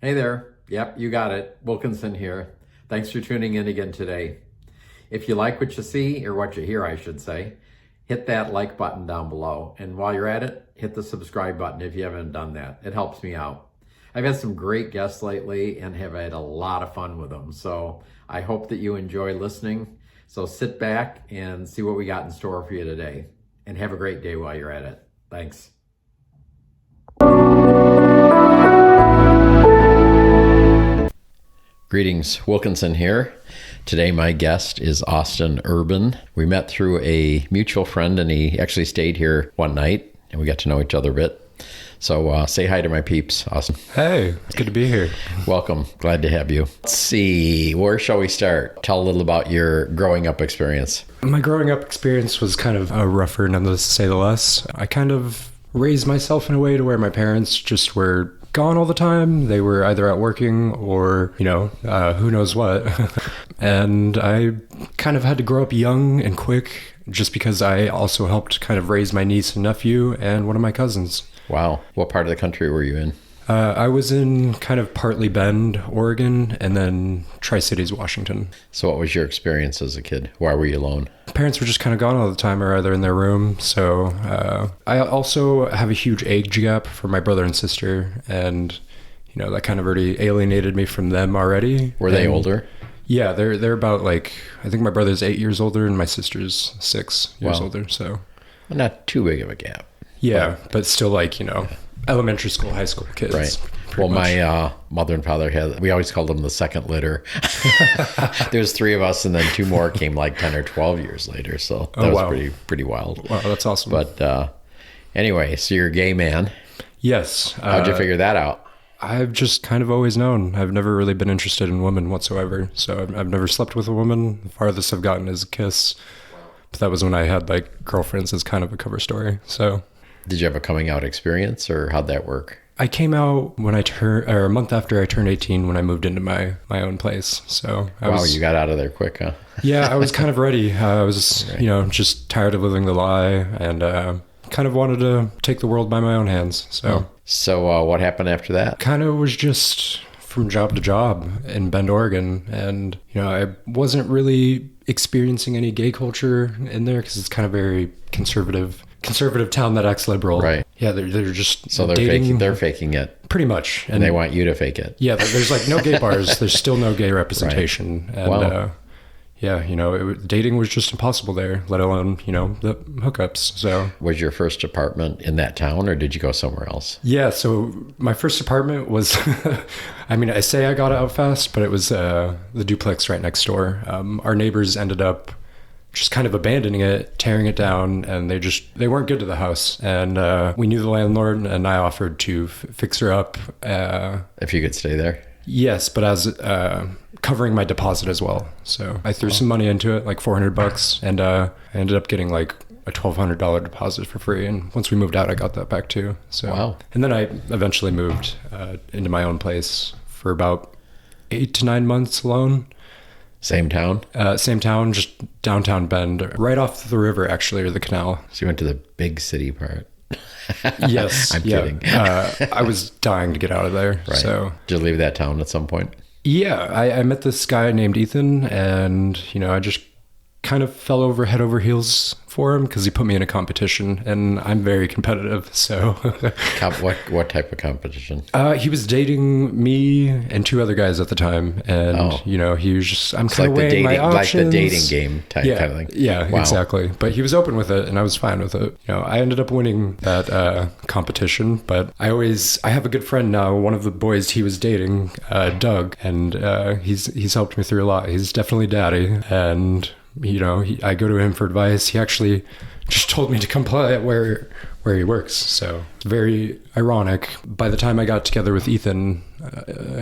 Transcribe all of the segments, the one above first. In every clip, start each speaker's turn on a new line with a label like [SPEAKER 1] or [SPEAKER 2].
[SPEAKER 1] Hey there. Yep, you got it. Wilkinson here. Thanks for tuning in again today. If you like what you see, or what you hear, I should say, hit that like button down below. And while you're at it, hit the subscribe button if you haven't done that. It helps me out. I've had some great guests lately and have had a lot of fun with them. So I hope that you enjoy listening. So sit back and see what we got in store for you today. And have a great day while you're at it. Thanks. Greetings, Wilkinson here. Today my guest is Austin Urban. We met through a mutual friend and he actually stayed here one night and we got to know each other a bit. So say hi to my peeps, Austin.
[SPEAKER 2] Hey, it's good to be here.
[SPEAKER 1] Welcome, glad to have you. Let's see, where shall we start? Tell a little about your growing up experience.
[SPEAKER 2] My growing up experience was kind of rougher, nonetheless, to say the less. I kind of raised myself in a way to where my parents just were gone all the time. They were either out working or, who knows what. And I kind of had to grow up young and quick just because I also helped kind of raise my niece and nephew and one of my cousins.
[SPEAKER 1] Wow. What part of the country were you in?
[SPEAKER 2] I was in kind of partly Bend, Oregon, and then Tri-Cities, Washington.
[SPEAKER 1] So what was your experience as a kid? Why were you alone?
[SPEAKER 2] Parents were just kind of gone all the time or either in their room. So I also have a huge age gap for my brother and sister. And, that kind of already alienated me from them already.
[SPEAKER 1] Were they older?
[SPEAKER 2] Yeah, they're about I think my brother's 8 years older and my sister's 6 years
[SPEAKER 1] Wow.
[SPEAKER 2] older. So
[SPEAKER 1] Well, not too big of a gap.
[SPEAKER 2] yeah, but still elementary school, high school kids.
[SPEAKER 1] Right. Well, my mother and father we always called them the second litter. There's 3 of us and then 2 more came like 10 or 12 years later. So that was
[SPEAKER 2] wow.
[SPEAKER 1] pretty wild.
[SPEAKER 2] Wow, that's awesome.
[SPEAKER 1] But anyway, so you're a gay man.
[SPEAKER 2] Yes.
[SPEAKER 1] How'd you figure that out?
[SPEAKER 2] I've just kind of always known. I've never really been interested in women whatsoever. So I've never slept with a woman. The farthest I've gotten is a kiss. But that was when I had girlfriends as kind of a cover story. So
[SPEAKER 1] Did you have a coming out experience or how'd that work?
[SPEAKER 2] I came out when a month after I turned 18 when I moved into my own place. So
[SPEAKER 1] You got out of there quick, huh?
[SPEAKER 2] Yeah, I was kind of ready. I was,
[SPEAKER 1] Right.
[SPEAKER 2] just tired of living the lie and kind of wanted to take the world by my own hands.
[SPEAKER 1] So what happened after that?
[SPEAKER 2] Kind of was just from job to job in Bend, Oregon. And, I wasn't really experiencing any gay culture in there because it's kind of very conservative town that acts liberal.
[SPEAKER 1] Right.
[SPEAKER 2] Yeah, they're just
[SPEAKER 1] So
[SPEAKER 2] dating.
[SPEAKER 1] they're faking it.
[SPEAKER 2] Pretty much.
[SPEAKER 1] And they want you to fake it.
[SPEAKER 2] Yeah, there's no gay bars. There's still no gay representation.
[SPEAKER 1] Right.
[SPEAKER 2] And
[SPEAKER 1] Wow.
[SPEAKER 2] dating was just impossible there, let alone, the hookups. So
[SPEAKER 1] Was your first apartment in that town or did you go somewhere else?
[SPEAKER 2] yeah, so my first apartment was, I say I got out fast, but it was the duplex right next door. Our neighbors ended up just kind of abandoning it, tearing it down, and they weren't good to the house. And we knew the landlord, and I offered to fix her up.
[SPEAKER 1] If you could stay there?
[SPEAKER 2] Yes, but as covering my deposit as well. So I threw some money into it, like $400, and I ended up getting a $1,200 deposit for free. And once we moved out, I got that back too. So
[SPEAKER 1] Wow.
[SPEAKER 2] And then I eventually moved into my own place for about 8 to 9 months alone.
[SPEAKER 1] Same town?
[SPEAKER 2] Same town, just downtown Bend, right off the river, actually, or the canal.
[SPEAKER 1] So you went to the big city part.
[SPEAKER 2] Yes.
[SPEAKER 1] I'm kidding.
[SPEAKER 2] I was dying to get out of there.
[SPEAKER 1] Right.
[SPEAKER 2] So
[SPEAKER 1] Did you leave that town at some point?
[SPEAKER 2] yeah, I met this guy named Ethan, and I just kind of fell head over heels for him because he put me in a competition, and I'm very competitive. So
[SPEAKER 1] What type of competition?
[SPEAKER 2] he was dating me and 2 other guys at the time, and he was just I'm
[SPEAKER 1] It's
[SPEAKER 2] kind of weighing my options.
[SPEAKER 1] like the dating game type kind of thing.
[SPEAKER 2] Yeah,
[SPEAKER 1] Wow.
[SPEAKER 2] exactly. But he was open with it, and I was fine with it. I ended up winning that competition, but I have a good friend now. One of the boys he was dating, Doug, and he's helped me through a lot. He's definitely daddy, and I go to him for advice. He actually just told me to come play at where he works. So it's very ironic. By the time I got together with Ethan,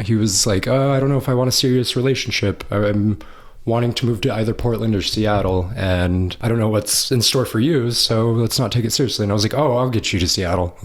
[SPEAKER 2] he was like, "Oh, I don't know if I want a serious relationship. I'm wanting to move to either Portland or Seattle, and I don't know what's in store for you, so let's not take it seriously." And I was like, "Oh, I'll get you to Seattle."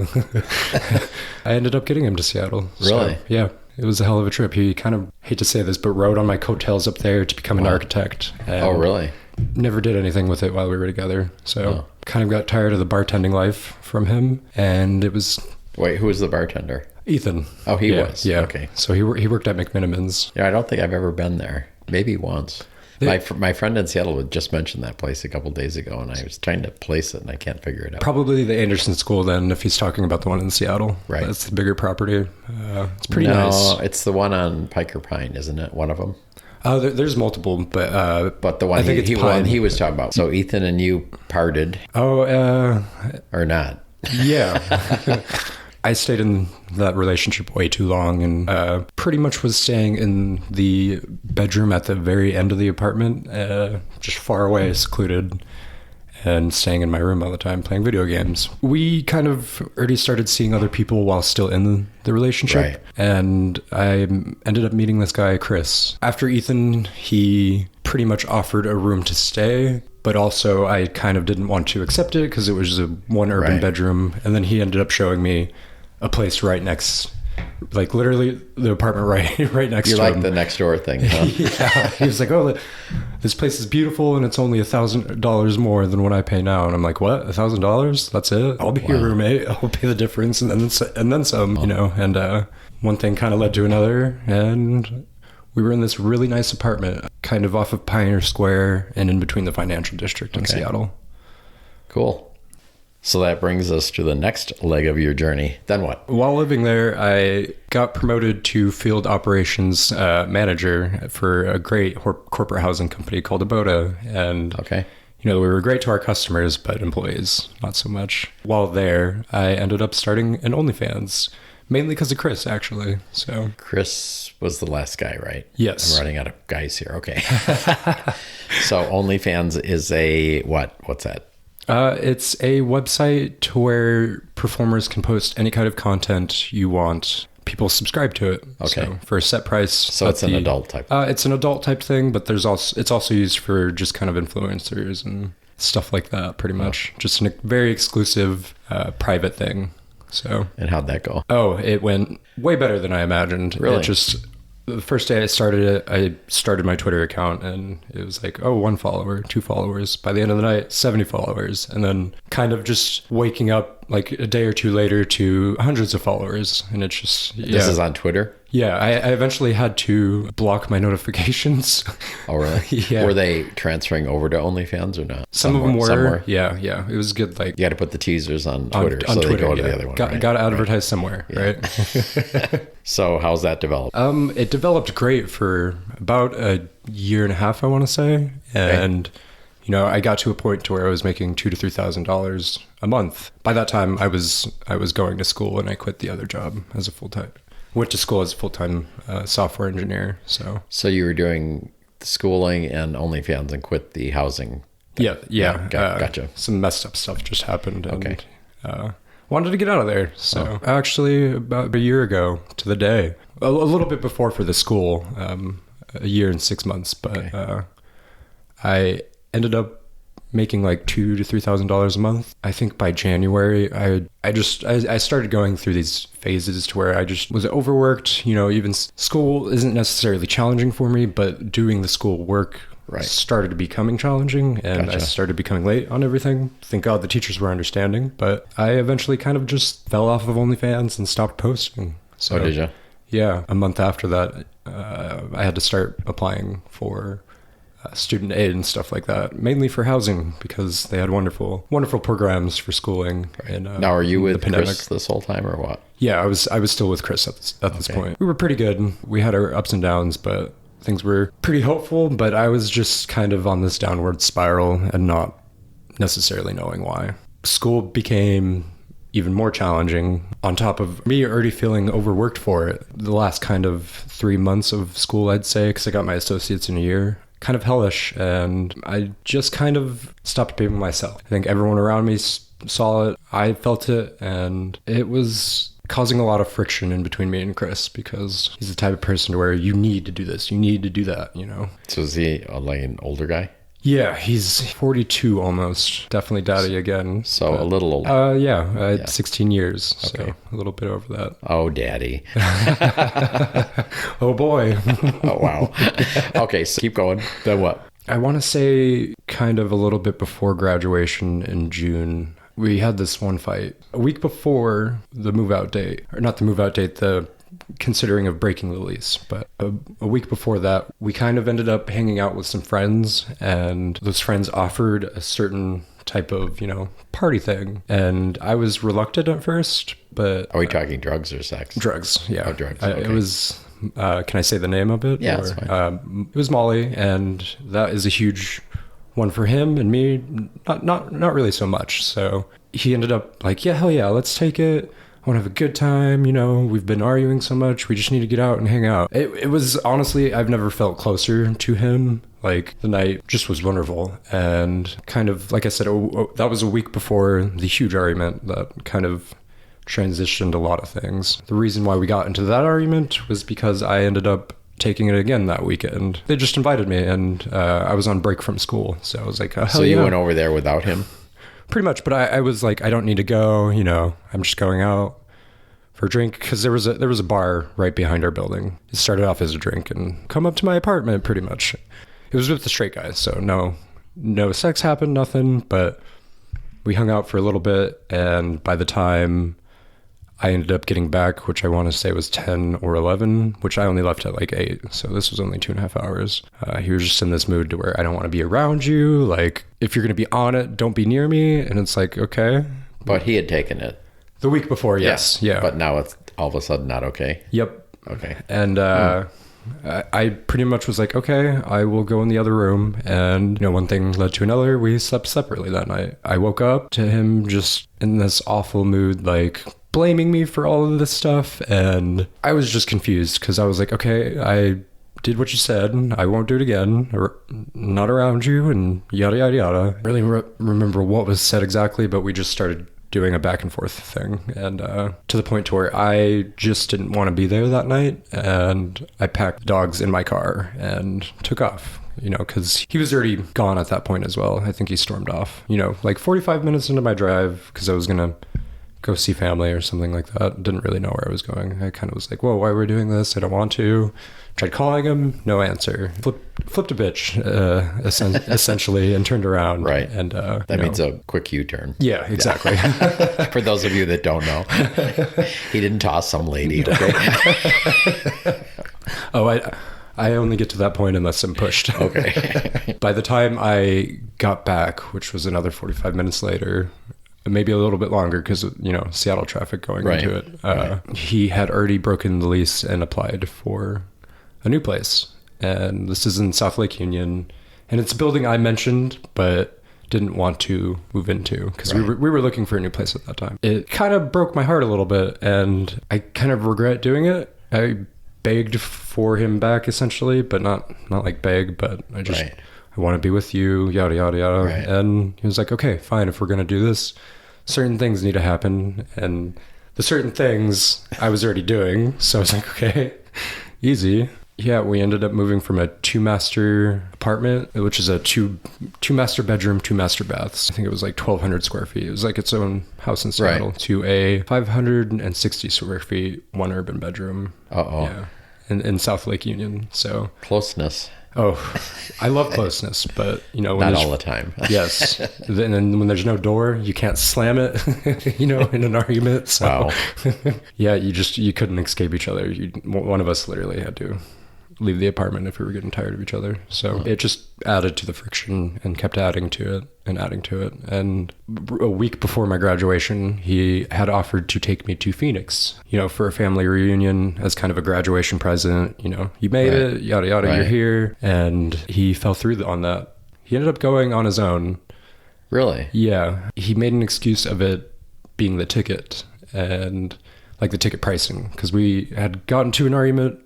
[SPEAKER 2] I ended up getting him to Seattle.
[SPEAKER 1] Really?
[SPEAKER 2] So, yeah. It was a hell of a trip. He kind of, hate to say this, but rode on my coattails up there to become an architect. And
[SPEAKER 1] Oh, really?
[SPEAKER 2] never did anything with it while we were together. So kind of got tired of the bartending life from him. And it was
[SPEAKER 1] Wait, who was the bartender?
[SPEAKER 2] Ethan.
[SPEAKER 1] Oh, he
[SPEAKER 2] Yeah,
[SPEAKER 1] was.
[SPEAKER 2] Yeah.
[SPEAKER 1] Okay.
[SPEAKER 2] So he worked at McMinimans.
[SPEAKER 1] Yeah, I don't think I've ever been there. Maybe once. My friend in Seattle had just mentioned that place a couple days ago, and I was trying to place it, and I can't figure it out.
[SPEAKER 2] Probably the Anderson School then, if he's talking about the one in Seattle.
[SPEAKER 1] Right.
[SPEAKER 2] That's the bigger property. It's pretty nice.
[SPEAKER 1] No, it's the one on Piker Pine, isn't it? One of them.
[SPEAKER 2] There's multiple, but
[SPEAKER 1] the one
[SPEAKER 2] I think
[SPEAKER 1] he was talking about. So Ethan and you parted. Or not?
[SPEAKER 2] Yeah. I stayed in that relationship way too long and pretty much was staying in the bedroom at the very end of the apartment, just far away, secluded, and staying in my room all the time playing video games. We kind of already started seeing other people while still in the relationship.
[SPEAKER 1] Right.
[SPEAKER 2] And I ended up meeting this guy, Chris. After Ethan, he pretty much offered a room to stay, but also I kind of didn't want to accept it because it was a one urban bedroom. And then he ended up showing me a place right next, like literally the apartment right next to him.
[SPEAKER 1] You like the next door thing, huh?
[SPEAKER 2] Yeah. He was like, "Oh, this place is beautiful and it's only $1,000 more than what I pay now." And I'm like, "What? $1,000? That's it? I'll be your roommate. I'll pay the difference and then some, you know." And one thing kind of led to another, and we were in this really nice apartment, kind of off of Pioneer Square and in between the financial district in Seattle.
[SPEAKER 1] Cool. So that brings us to the next leg of your journey. Then what?
[SPEAKER 2] While living there, I got promoted to field operations manager for a great corporate housing company called Aboda. And, you know, we were great to our customers, but employees, not so much. While there, I ended up starting an OnlyFans, mainly because of Chris, actually. So
[SPEAKER 1] Chris was the last guy, right?
[SPEAKER 2] Yes.
[SPEAKER 1] I'm running out of guys here. Okay. So OnlyFans is a what? What's that?
[SPEAKER 2] It's a website where performers can post any kind of content you want. People subscribe to it.
[SPEAKER 1] Okay.
[SPEAKER 2] So for a set price.
[SPEAKER 1] So it's an adult type.
[SPEAKER 2] It's an adult type thing, but it's also used for just kind of influencers and stuff like that, pretty much. Just a very exclusive, private thing. So.
[SPEAKER 1] And how'd that go?
[SPEAKER 2] Oh, it went way better than I imagined.
[SPEAKER 1] Really?
[SPEAKER 2] The first day I started it, I started my Twitter account and it was like, 1 follower, 2 followers. By the end of the night, 70 followers. And then kind of just waking up like a day or two later to hundreds of followers. And it's just,
[SPEAKER 1] This is on Twitter?
[SPEAKER 2] Yeah, I eventually had to block my notifications.
[SPEAKER 1] Oh, really?
[SPEAKER 2] Yeah.
[SPEAKER 1] Were they transferring over to OnlyFans or not?
[SPEAKER 2] Some of them were. Yeah. It was good. Like
[SPEAKER 1] you got to put the teasers on Twitter
[SPEAKER 2] on
[SPEAKER 1] so
[SPEAKER 2] Twitter,
[SPEAKER 1] they go to the other one.
[SPEAKER 2] Got to advertise somewhere, right?
[SPEAKER 1] So how's that developed?
[SPEAKER 2] It developed great for about a year and a half, I want to say. And, you know, I got to a point to where I was making $2,000 to $3,000 a month. By that time, I was going to school and I quit the other job as a full-time. Went to school as a full-time software engineer. So
[SPEAKER 1] you were doing the schooling and OnlyFans and quit the housing.
[SPEAKER 2] Yeah.
[SPEAKER 1] Gotcha.
[SPEAKER 2] Some messed up stuff just happened. And, wanted to get out of there. So actually about a year ago to the day, a little bit before for the school, a year and 6 months, but I ended up making like $2,000 to $3,000 a month. I think by January, I started going through these phases to where I just was overworked. You know, even school isn't necessarily challenging for me, but doing the school work started becoming challenging, and I started becoming late on everything. Thank God the teachers were understanding, but I eventually kind of just fell off of OnlyFans and stopped posting. So,
[SPEAKER 1] did you?
[SPEAKER 2] Yeah, a month after that, I had to start applying for student aid and stuff like that, mainly for housing because they had wonderful programs for schooling. And
[SPEAKER 1] now, are you with Chris this whole time or what?
[SPEAKER 2] Yeah, I was still with Chris at this point. We were pretty good. We had our ups and downs, but things were pretty hopeful. But I was just kind of on this downward spiral and not necessarily knowing why. School became even more challenging on top of me already feeling overworked for it. The last kind of 3 months of school, I'd say, because I got my associates in a year, kind of hellish, and I just kind of stopped being myself. I think everyone around me saw it, I felt it, and it was causing a lot of friction in between me and Chris because he's the type of person where you need to do this, you need to do that, you know.
[SPEAKER 1] So is he like an older guy?
[SPEAKER 2] Yeah, he's 42 almost. Definitely daddy again.
[SPEAKER 1] So a little older.
[SPEAKER 2] 16 years. So a little bit over that.
[SPEAKER 1] Oh, daddy.
[SPEAKER 2] Oh, boy.
[SPEAKER 1] Oh, wow. Okay, so keep going. Then what?
[SPEAKER 2] I want to say kind of a little bit before graduation in June, we had this one fight a week before the move out date, or not the move out date, the considering of breaking the lease. But a week before that, we kind of ended up hanging out with some friends, and those friends offered a certain type of, party thing. And I was reluctant at first, but...
[SPEAKER 1] Are we talking drugs or sex?
[SPEAKER 2] Drugs, yeah.
[SPEAKER 1] Oh, drugs. Okay.
[SPEAKER 2] It was... can I say the name of it?
[SPEAKER 1] Yeah, that's fine.
[SPEAKER 2] It was Molly, and that is a huge one for him, and me, not really so much. So he ended up like, yeah, hell yeah, let's take it. I want to have a good time. We've been arguing so much. We just need to get out and hang out. It was honestly, I've never felt closer to him. Like, the night just was wonderful. And kind of, like I said, that was a week before the huge argument that kind of transitioned a lot of things. The reason why we got into that argument was because I ended up taking it again that weekend. They just invited me, and I was on break from school. So I was like, hell
[SPEAKER 1] so you went over there without him?
[SPEAKER 2] Pretty much, but I was like, I don't need to go, I'm just going out for a drink, because there was a bar right behind our building. It started off as a drink, and come up to my apartment, pretty much. It was with the straight guys, so no sex happened, nothing, but we hung out for a little bit, and by the time I ended up getting back, which I want to say was 10 or 11, which I only left at like 8. So this was only 2.5 hours. He was just in this mood to where I don't want to be around you. Like, if you're going to be on it, don't be near me. And it's like, okay.
[SPEAKER 1] But he had taken it.
[SPEAKER 2] The week before, yes. Yeah.
[SPEAKER 1] But now it's all of a sudden not okay.
[SPEAKER 2] Yep.
[SPEAKER 1] Okay.
[SPEAKER 2] And I pretty much was like, okay, I will go in the other room. And, one thing led to another. We slept separately that night. I woke up to him just in this awful mood, like blaming me for all of this stuff. And I was just confused, because I was like, okay, I did what you said. I won't do it again. Or not around you, and yada, yada, yada. I really remember what was said exactly, but we just started doing a back and forth thing, and to the point to where I just didn't want to be there that night, and I packed dogs in my car and took off, because he was already gone at that point as well. I think he stormed off, like 45 minutes into my drive, because I was gonna go see family or something like that. Didn't really know where I was going. I kind of was like, whoa, why are we doing this? I don't want to. Tried calling him, no answer. Flipped a bitch, essentially, and turned around.
[SPEAKER 1] Right.
[SPEAKER 2] And
[SPEAKER 1] that means a quick U-turn.
[SPEAKER 2] Yeah, exactly.
[SPEAKER 1] For those of you that don't know, he didn't toss some lady, okay?
[SPEAKER 2] Oh, I only get to that point unless I'm pushed.
[SPEAKER 1] Okay.
[SPEAKER 2] By the time I got back, which was another 45 minutes later, maybe a little bit longer, because Seattle traffic going into it, he had already broken the lease and applied for a new place, and this is in South Lake Union, and it's a building I mentioned but didn't want to move into, because we were looking for a new place at that time. It kind of broke my heart a little bit, and I kind of regret doing it. I begged for him back, essentially, but not like beg, but I just I want to be with you, yada yada yada.
[SPEAKER 1] Right.
[SPEAKER 2] And he was like, okay, fine, if we're gonna do this, certain things need to happen, and the certain things I was already doing, so I was like, okay, easy. Yeah, we ended up moving from a 2-master apartment, which is a two-master bedroom, 2-master baths. I think it was like 1,200 square feet. It was like its own house in Seattle, to a 560 square feet, 1 urban bedroom. Yeah, in South Lake Union. So
[SPEAKER 1] closeness.
[SPEAKER 2] Oh, I love closeness, but when
[SPEAKER 1] not all the time.
[SPEAKER 2] Yes, and then when there's no door, you can't slam it, in an argument. So,
[SPEAKER 1] wow.
[SPEAKER 2] Yeah, you couldn't escape each other. One of us literally had to leave the apartment if we were getting tired of each other. So it just added to the friction and kept adding to it and adding to it. And a week before my graduation, he had offered to take me to Phoenix, for a family reunion as kind of a graduation present. You made it, yada, yada, you're here. And he fell through on that. He ended up going on his own.
[SPEAKER 1] Really?
[SPEAKER 2] Yeah. He made an excuse of it being the ticket and like the ticket pricing, because we had gotten to an argument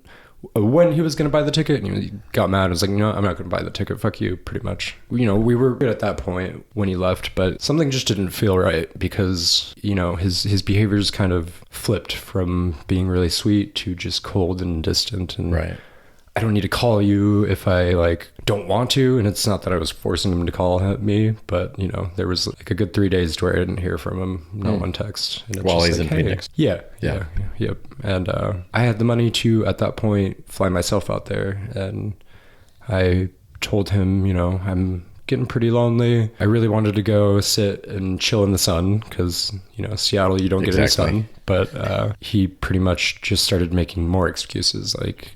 [SPEAKER 2] when he was going to buy the ticket, and he got mad. I was like, I'm not going to buy the ticket. Fuck you, pretty much. We were good at that point when he left, but something just didn't feel right, because, his behaviors kind of flipped from being really sweet to just cold and distant. And I don't need to call you if I don't want to. And it's not that I was forcing him to call me, but there was like a good 3 days where I didn't hear from him, not one text. And
[SPEAKER 1] while he's in Phoenix.
[SPEAKER 2] Yeah. Yep. And I had the money to, at that point, fly myself out there. And I told him, I'm getting pretty lonely. I really wanted to go sit and chill in the sun because, Seattle, you don't get any sun. But he pretty much just started making more excuses like,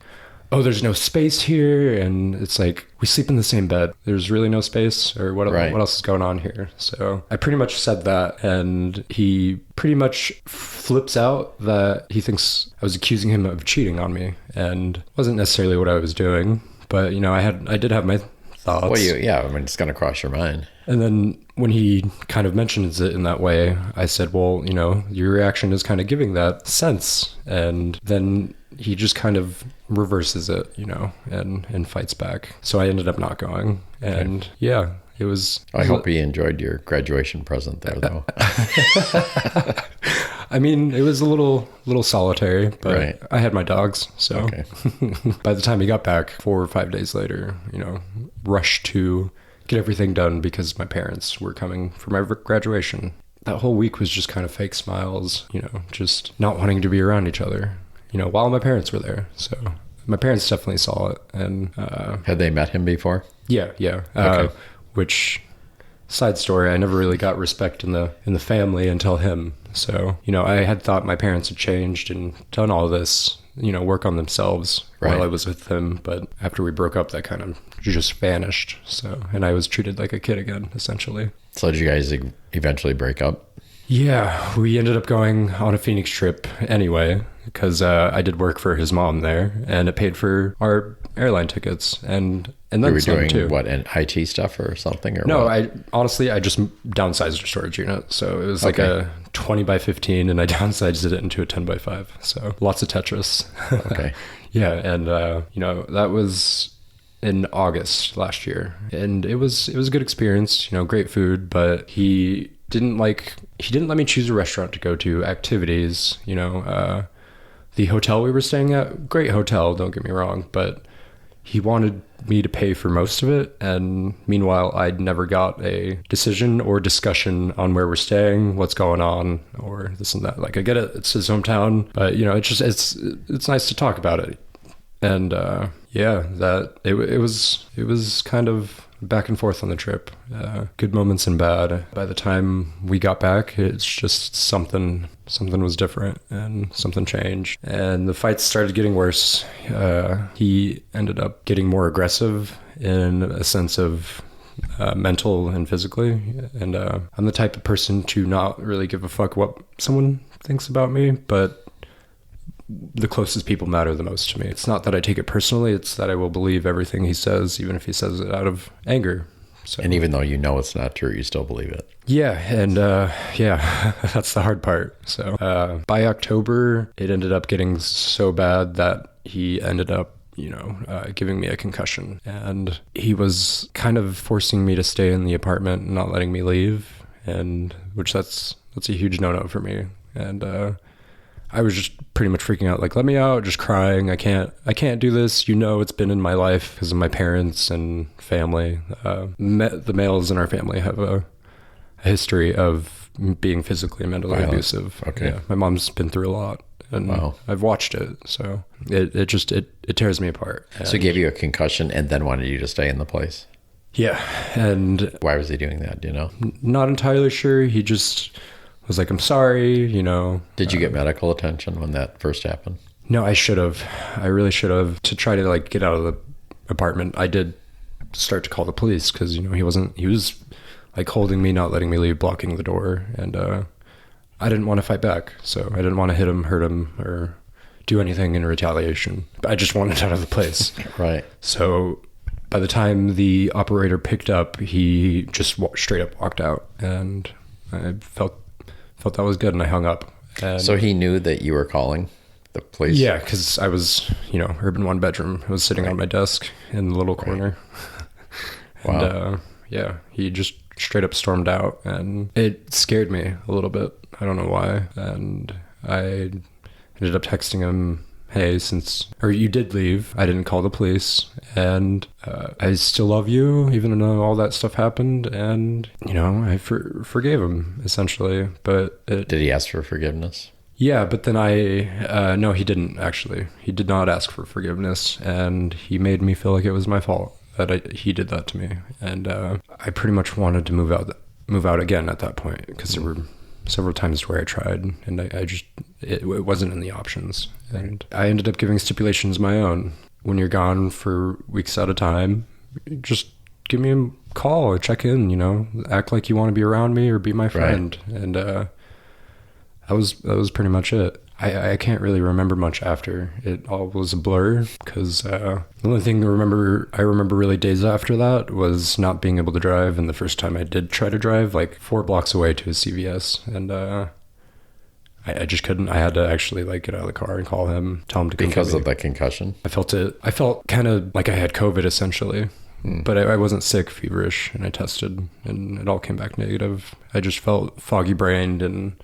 [SPEAKER 2] oh, there's no space here. And it's like, we sleep in the same bed. There's really no space, or what else is going on here? So I pretty much said that, and he pretty much flips out that he thinks I was accusing him of cheating on me, and it wasn't necessarily what I was doing. But, I did have my thoughts.
[SPEAKER 1] Well, it's going to cross your mind.
[SPEAKER 2] And then when he kind of mentions it in that way, I said, well, your reaction is kind of giving that sense. And then he just kind of reverses it, and fights back. So I ended up not going. And yeah, it was...
[SPEAKER 1] I hope he enjoyed your graduation present there, though.
[SPEAKER 2] I mean, it was a little solitary, but
[SPEAKER 1] right.
[SPEAKER 2] I had my dogs. So by the time he got back 4 or 5 days later, rushed to get everything done because my parents were coming for my graduation. That whole week was just kind of fake smiles, just not wanting to be around each other, while my parents were there. So my parents definitely saw it. And
[SPEAKER 1] had they met him before?
[SPEAKER 2] Yeah. Okay. Which, side story, I never really got respect in the family until him. So, I had thought my parents had changed and done all this, work on themselves while I was with him. But after we broke up, that kind of just vanished. So, and I was treated like a kid again, essentially.
[SPEAKER 1] So did you guys eventually break up?
[SPEAKER 2] Yeah, we ended up going on a Phoenix trip anyway, because I did work for his mom there, and it paid for our airline tickets, and then
[SPEAKER 1] you were
[SPEAKER 2] some
[SPEAKER 1] doing
[SPEAKER 2] too.
[SPEAKER 1] What, an IT stuff or something? Or
[SPEAKER 2] no,
[SPEAKER 1] what?
[SPEAKER 2] I just downsized our storage unit, so it was like a 20 by 15, and I downsized it into a 10 by 5. So lots of Tetris.
[SPEAKER 1] Okay.
[SPEAKER 2] Yeah, and that was in August last year, and it was a good experience. Great food, but he didn't let me choose a restaurant to go to, activities, the hotel we were staying at, great hotel, don't get me wrong, but he wanted me to pay for most of it. And meanwhile, I'd never got a decision or discussion on where we're staying, what's going on, or this and that. Like, I get it, it's his hometown, but it's nice to talk about it. And it was kind of back and forth on the trip, good moments and bad. By the time we got back, it's just something was different, and something changed, and the fights started getting worse. He ended up getting more aggressive in a sense of mental and physically, and I'm the type of person to not really give a fuck what someone thinks about me, but the closest people matter the most to me. It's not that I take it personally, it's that I will believe everything he says, even if he says it out of anger. So,
[SPEAKER 1] and even though it's not true, you still believe it.
[SPEAKER 2] Yeah, and that's the hard part. So by October, it ended up getting so bad that he ended up giving me a concussion, and he was kind of forcing me to stay in the apartment and not letting me leave, and which that's a huge no-no for me. And I was just pretty much freaking out, like, let me out, just crying. I can't do this. It's been in my life because of my parents and family. The males in our family have a history of being physically and mentally abusive.
[SPEAKER 1] Okay.
[SPEAKER 2] Yeah, my mom's been through a lot, and I've watched it. So it tears me apart.
[SPEAKER 1] So he gave you a concussion and then wanted you to stay in the place?
[SPEAKER 2] Yeah. And
[SPEAKER 1] why was he doing that? Do you know?
[SPEAKER 2] Not entirely sure. He just was like, I'm sorry,
[SPEAKER 1] Did you get medical attention when that first happened?
[SPEAKER 2] No, I should have. I really should have, to try to get out of the apartment. I did start to call the police because, he was holding me, not letting me leave, blocking the door. And I didn't want to fight back. So I didn't want to hit him, hurt him, or do anything in retaliation. I just wanted out of the place.
[SPEAKER 1] Right. So
[SPEAKER 2] by the time the operator picked up, he just straight up walked out, and I felt that was good, and I hung up. And
[SPEAKER 1] so he knew that you were calling the police?
[SPEAKER 2] Yeah, because I was, urban one bedroom. I was sitting on my desk in the little corner.
[SPEAKER 1] Wow.
[SPEAKER 2] And he just straight up stormed out, and it scared me a little bit. I don't know why. And I ended up texting him, hey, you did leave, I didn't call the police, and I still love you, even though all that stuff happened. And, I forgave him, essentially. But
[SPEAKER 1] did he ask for forgiveness?
[SPEAKER 2] Yeah, but then no, he didn't, actually. He did not ask for forgiveness, and he made me feel like it was my fault. that he did that to me. And I pretty much wanted to move out again at that point, because there were several times where I tried, and I just, it wasn't in the options. And I ended up giving stipulations of my own. When you're gone for weeks at a time, just give me a call or check in, act like you want to be around me or be my friend. Right. And that was pretty much it. I can't really remember much after. It all was a blur, because the only thing I remember really days after that was not being able to drive. And the first time I did try to drive, like 4 blocks away to a CVS, and I just couldn't. I had to actually get out of the car and call him, tell him to come
[SPEAKER 1] because of the concussion.
[SPEAKER 2] I felt kind of like I had COVID essentially. But I wasn't sick, feverish, and I tested, and it all came back negative. I just felt foggy brained. And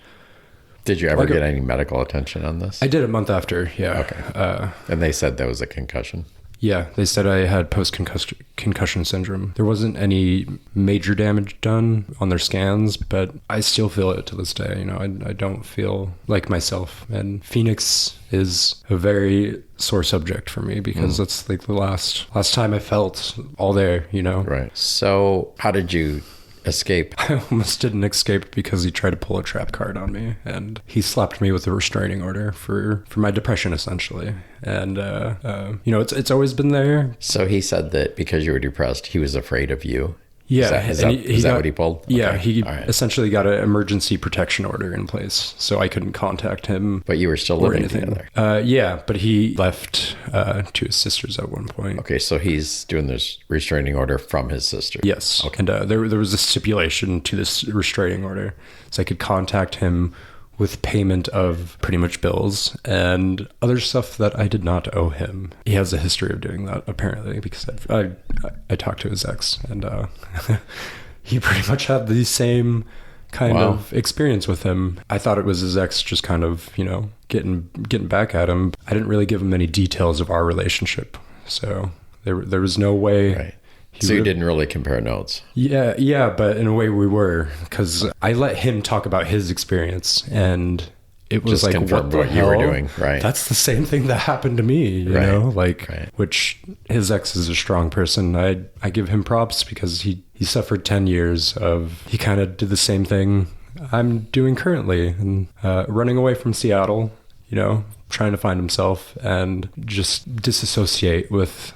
[SPEAKER 1] did you ever get any medical attention on this?
[SPEAKER 2] I did a month after, yeah.
[SPEAKER 1] Okay. And they said that was a concussion?
[SPEAKER 2] Yeah, they said I had post-concussion syndrome. There wasn't any major damage done on their scans, but I still feel it to this day. I don't feel like myself. And Phoenix is a very sore subject for me, because that's like the last time I felt all there,
[SPEAKER 1] Right. So how did you escape?
[SPEAKER 2] I almost didn't escape, because he tried to pull a trap card on me, and he slapped me with a restraining order for my depression, essentially. And it's always been there.
[SPEAKER 1] So he said that because you were depressed, he was afraid of you.
[SPEAKER 2] Yeah.
[SPEAKER 1] Is that what he pulled?
[SPEAKER 2] Yeah,
[SPEAKER 1] okay.
[SPEAKER 2] He essentially got an emergency protection order in place, so I couldn't contact him.
[SPEAKER 1] But you were still living together.
[SPEAKER 2] Yeah, but he left to his sisters at one point.
[SPEAKER 1] Okay, so he's doing this restraining order from his sister.
[SPEAKER 2] Yes. Okay. And there was a stipulation to this restraining order, so I could contact him with payment of pretty much bills and other stuff that I did not owe him. He has a history of doing that, apparently, because I talked to his ex, and he pretty much had the same kind of experience with him. I thought it was his ex just kind of, getting back at him. I didn't really give him any details of our relationship, so there was no way.
[SPEAKER 1] Right. So you didn't really compare notes?
[SPEAKER 2] Yeah, but in a way we were, because I let him talk about his experience, and it was
[SPEAKER 1] just
[SPEAKER 2] like, what the hell?
[SPEAKER 1] You were doing, right?
[SPEAKER 2] That's the same thing that happened to me, you know? Which his ex is a strong person. I give him props, because he suffered 10 years of, he kind of did the same thing I'm doing currently, and running away from Seattle, trying to find himself and just disassociate with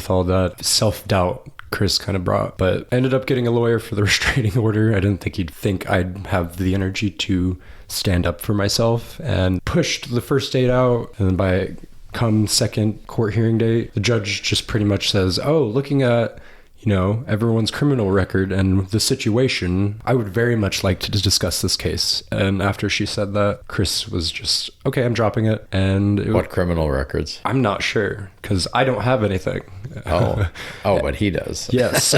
[SPEAKER 2] all that self-doubt Chris kind of brought. But I ended up getting a lawyer for the restraining order. I didn't think he'd think I'd have the energy to stand up for myself, and pushed the first date out. And then by come second court hearing date, the judge just pretty much says, looking at everyone's criminal record and the situation, I would very much like to discuss this case. And after she said that, Chris was just, okay, I'm dropping it. And
[SPEAKER 1] what criminal records?
[SPEAKER 2] I'm not sure, because I don't have anything.
[SPEAKER 1] But he does.
[SPEAKER 2] Yes.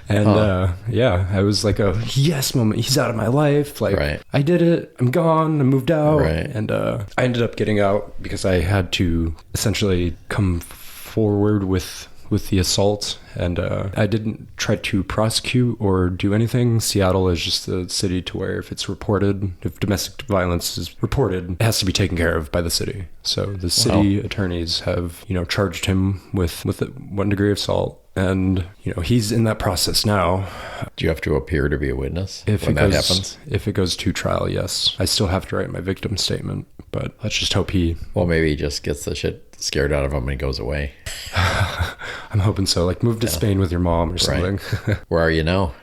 [SPEAKER 2] And I was like a yes moment. He's out of my life. Like, I did it. I'm gone. I moved out.
[SPEAKER 1] Right.
[SPEAKER 2] And I ended up getting out because I had to essentially come forward with the assault, and I didn't try to prosecute or do anything. Seattle is just the city to where if domestic violence is reported, it has to be taken care of by the city. So the city attorneys have, charged him with 1 degree of assault, and he's in that process now.
[SPEAKER 1] Do you have to appear to be a witness when that happens?
[SPEAKER 2] If it goes to trial, yes. I still have to write my victim statement, but let's just hope
[SPEAKER 1] maybe he just gets the shit scared out of him and he goes away.
[SPEAKER 2] I'm hoping so. Like, move to Spain with your mom or something.
[SPEAKER 1] Right. Where are you now?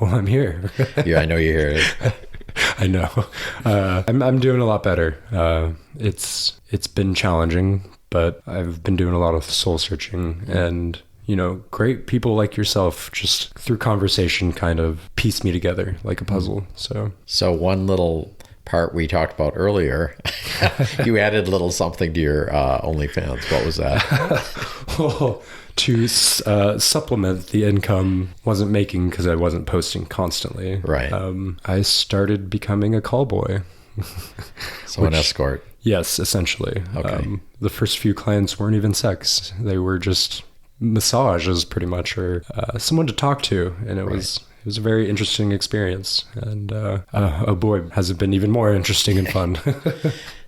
[SPEAKER 2] Well, I'm here.
[SPEAKER 1] Yeah, I know you're here.
[SPEAKER 2] I know. I'm doing a lot better. It's been challenging, but I've been doing a lot of soul searching, and great people like yourself just through conversation kind of piece me together like a puzzle. So
[SPEAKER 1] one little part we talked about earlier, you added a little something to your OnlyFans. What was that?
[SPEAKER 2] Well, to supplement the income wasn't making, because I wasn't posting constantly.
[SPEAKER 1] Right.
[SPEAKER 2] I started becoming a call boy.
[SPEAKER 1] So an escort.
[SPEAKER 2] Yes, essentially.
[SPEAKER 1] Okay.
[SPEAKER 2] The first few clients weren't even sex. They were just massages, pretty much, or someone to talk to, and it was a very interesting experience. And oh boy, has it been even more interesting and fun.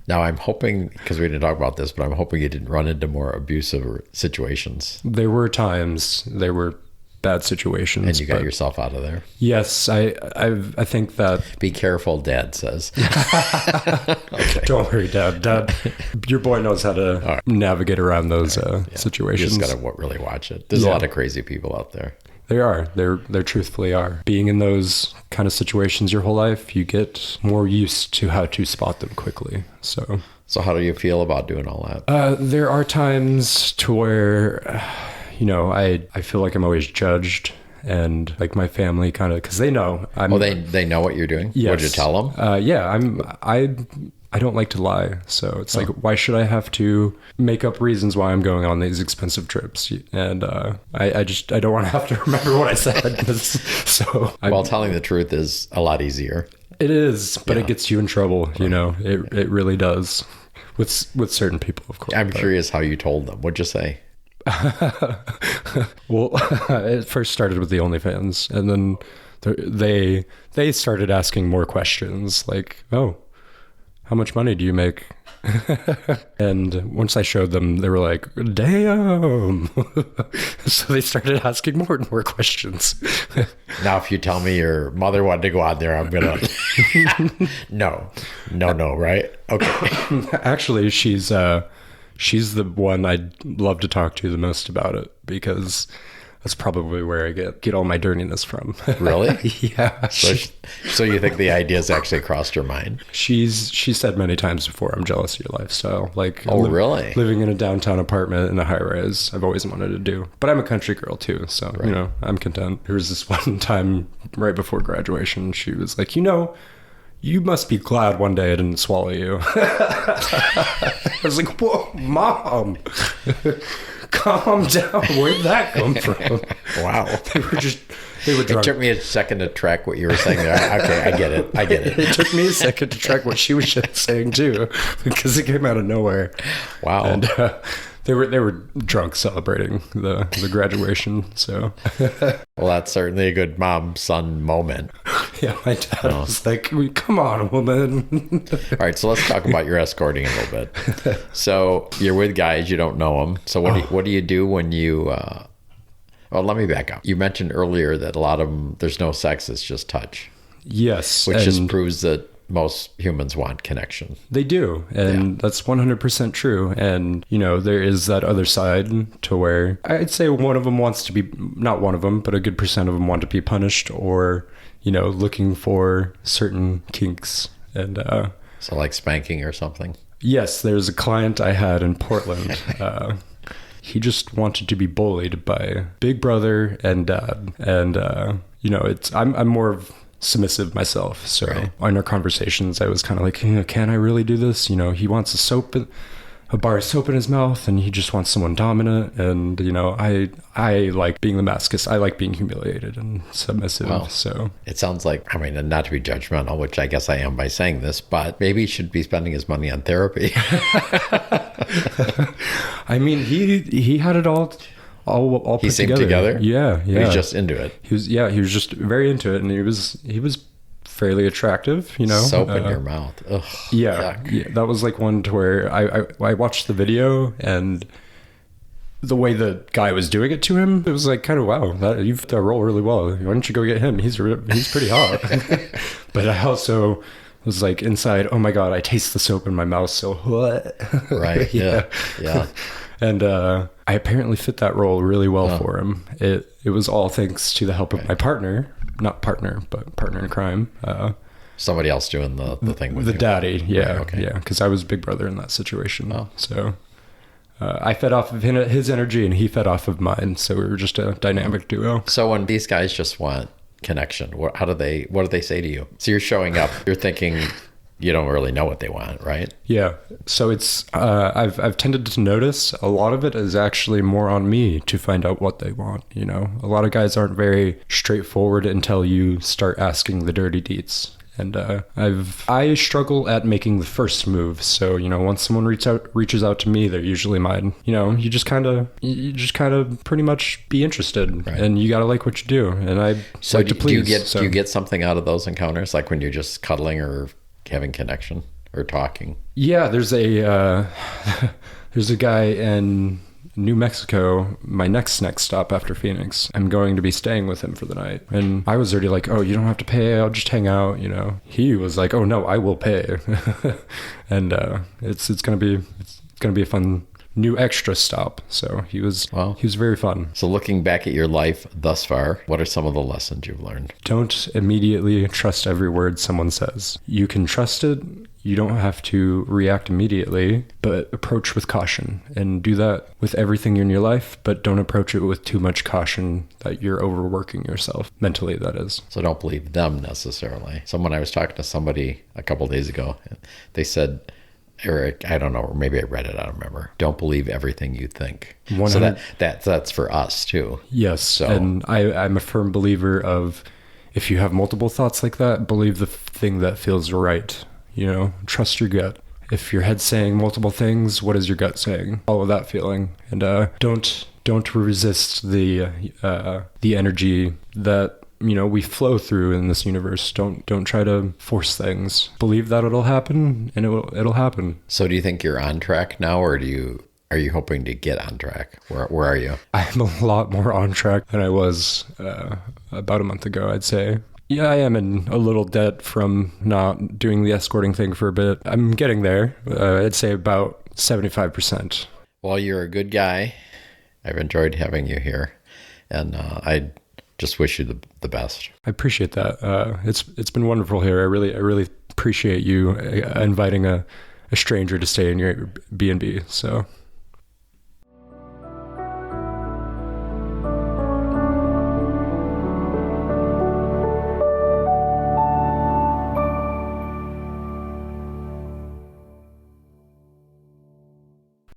[SPEAKER 1] Now, I'm hoping, because we didn't talk about this, but I'm hoping you didn't run into more abusive situations.
[SPEAKER 2] There were times, there were bad situations.
[SPEAKER 1] And you got yourself out of there.
[SPEAKER 2] Yes, I think that...
[SPEAKER 1] Be careful, Dad says.
[SPEAKER 2] Okay. Don't worry, Dad. Your boy knows how to navigate around those situations.
[SPEAKER 1] You just got to really watch it. There's a lot of crazy people out there.
[SPEAKER 2] There truthfully are. Being in those kind of situations your whole life, you get more used to how to spot them quickly. So
[SPEAKER 1] how do you feel about doing all that?
[SPEAKER 2] There are times to where, I feel like I'm always judged, and like my family kind of, because they know
[SPEAKER 1] they know what you're doing.
[SPEAKER 2] Yes.
[SPEAKER 1] What'd you tell them?
[SPEAKER 2] I don't like to lie, so it's like, why should I have to make up reasons why I'm going on these expensive trips? And I don't want to have to remember what I said.
[SPEAKER 1] Telling the truth is a lot easier.
[SPEAKER 2] It is, but it gets you in trouble. It really does with certain people, of course.
[SPEAKER 1] I'm curious how you told them. What'd you say?
[SPEAKER 2] Well, it first started with the OnlyFans, and then they started asking more questions, like, oh, how much money do you make? And once I showed them, they were like, damn. So they started asking more and more questions.
[SPEAKER 1] Now, if you tell me your mother wanted to go out there, I'm going to... No, right? Okay.
[SPEAKER 2] Actually, she's the one I'd love to talk to the most about it, because that's probably where I get all my dirtiness from.
[SPEAKER 1] Really?
[SPEAKER 2] Yeah.
[SPEAKER 1] So you think the idea's actually crossed your mind?
[SPEAKER 2] She said many times before, I'm jealous of your lifestyle. Like,
[SPEAKER 1] really?
[SPEAKER 2] Living in a downtown apartment in a high rise, I've always wanted to do. But I'm a country girl too, so I'm content. There was this one time right before graduation, she was like, you must be glad one day I didn't swallow you. I was like, whoa, Mom. Calm down. Where'd that come from?
[SPEAKER 1] Wow.
[SPEAKER 2] They were drunk.
[SPEAKER 1] It took me a second to track what you were saying there. Okay, I get it.
[SPEAKER 2] It took me a second to track what she was saying too, because it came out of nowhere.
[SPEAKER 1] Wow.
[SPEAKER 2] And they were drunk celebrating the graduation. So,
[SPEAKER 1] well, that's certainly a good mom-son moment.
[SPEAKER 2] Yeah, my dad was like, "Come on, woman."
[SPEAKER 1] All right, so let's talk about your escorting a little bit. So you're with guys, you don't know them. So what do you do when you? Well, let me back up. You mentioned earlier that a lot of them, there's no sex; it's just touch.
[SPEAKER 2] Yes,
[SPEAKER 1] which just proves that most humans want connection.
[SPEAKER 2] They do, and that's 100% true. And there is that other side to where I'd say one of them wants to be, not one of them, but a good percent of them want to be punished, or looking for certain kinks. And
[SPEAKER 1] so like spanking or something.
[SPEAKER 2] Yes, there's a client I had in Portland. He just wanted to be bullied by big brother and dad, and I'm more of submissive myself, so in our conversations I was kind of like, can I really do this? He wants a bar of soap in his mouth, and he just wants someone dominant, and I like being the masochist. I like being humiliated and submissive.
[SPEAKER 1] Well,
[SPEAKER 2] so
[SPEAKER 1] it sounds like, and not to be judgmental, which I guess I am by saying this, but maybe he should be spending his money on therapy.
[SPEAKER 2] He had it all put
[SPEAKER 1] he seemed
[SPEAKER 2] together. Yeah.
[SPEAKER 1] He was just into it.
[SPEAKER 2] He was just very into it, and he was fairly attractive,
[SPEAKER 1] Soap in your mouth. Ugh,
[SPEAKER 2] yeah, that was like one to where I watched the video, and the way the guy was doing it to him, it was like, kind of, wow, you fit that role really well. Why don't you go get him? He's pretty hot. But I also was like inside, oh my God, I taste the soap in my mouth. So what?
[SPEAKER 1] Right. Yeah.
[SPEAKER 2] And I apparently fit that role really well for him. It was all thanks to the help of my partner, not partner, but partner in crime.
[SPEAKER 1] Somebody else doing the thing with
[SPEAKER 2] the
[SPEAKER 1] you.
[SPEAKER 2] Daddy. Yeah.
[SPEAKER 1] Right, okay.
[SPEAKER 2] Yeah. Because I was big brother in that situation. Oh. So I fed off of his energy, and he fed off of mine. So we were just a dynamic duo.
[SPEAKER 1] So when these guys just want connection, what do they say to you? So you're showing up, you're thinking, you don't really know what they want, right?
[SPEAKER 2] Yeah. So it's I've tended to notice a lot of it is actually more on me to find out what they want. A lot of guys aren't very straightforward until you start asking the dirty deeds. And I struggle at making the first move. So once someone reaches out to me, they're usually mine. You just kind of pretty much be interested, right. And you gotta like what you do. And I like to please.
[SPEAKER 1] Do you get something out of those encounters, like when you're just cuddling or having connection? or talking?
[SPEAKER 2] Yeah, there's a there's a guy in New Mexico, my next stop after Phoenix. I'm going to be staying with him for the night. And I was already like, oh, you don't have to pay. I'll just hang out, you know. He was like, oh no, I will pay. And it's gonna be a fun new extra stop. So he was very fun.
[SPEAKER 1] So looking back at your life thus far, what are some of the lessons you've learned?
[SPEAKER 2] Don't immediately trust every word someone says. You can trust it. You don't have to react immediately, but approach with caution, and do that with everything in your life, but don't approach it with too much caution that you're overworking yourself, mentally, that is.
[SPEAKER 1] So don't believe them necessarily. I was talking to somebody a couple days ago, they said, Eric, I don't know, or maybe I read it, I don't remember. Don't believe everything you think.
[SPEAKER 2] 100.
[SPEAKER 1] So that's for us too.
[SPEAKER 2] Yes, so. And I'm a firm believer of, if you have multiple thoughts like that, believe the thing that feels right. You know, trust your gut. If your head's saying multiple things, what is your gut saying? Follow that feeling, and don't resist the energy that, you know, we flow through in this universe. Don't try to force things. Believe that it'll happen, and it'll happen.
[SPEAKER 1] So do you think you're on track now, or are you hoping to get on track? Where are you?
[SPEAKER 2] I'm a lot more on track than I was about a month ago, I'd say. Yeah, I am in a little debt from not doing the escorting thing for a bit. I'm getting there. I'd say about 75%.
[SPEAKER 1] Well, you're a good guy. I've enjoyed having you here, and I just wish you the best.
[SPEAKER 2] I appreciate that. It's been wonderful here. I really appreciate you inviting a stranger to stay in your B&B. So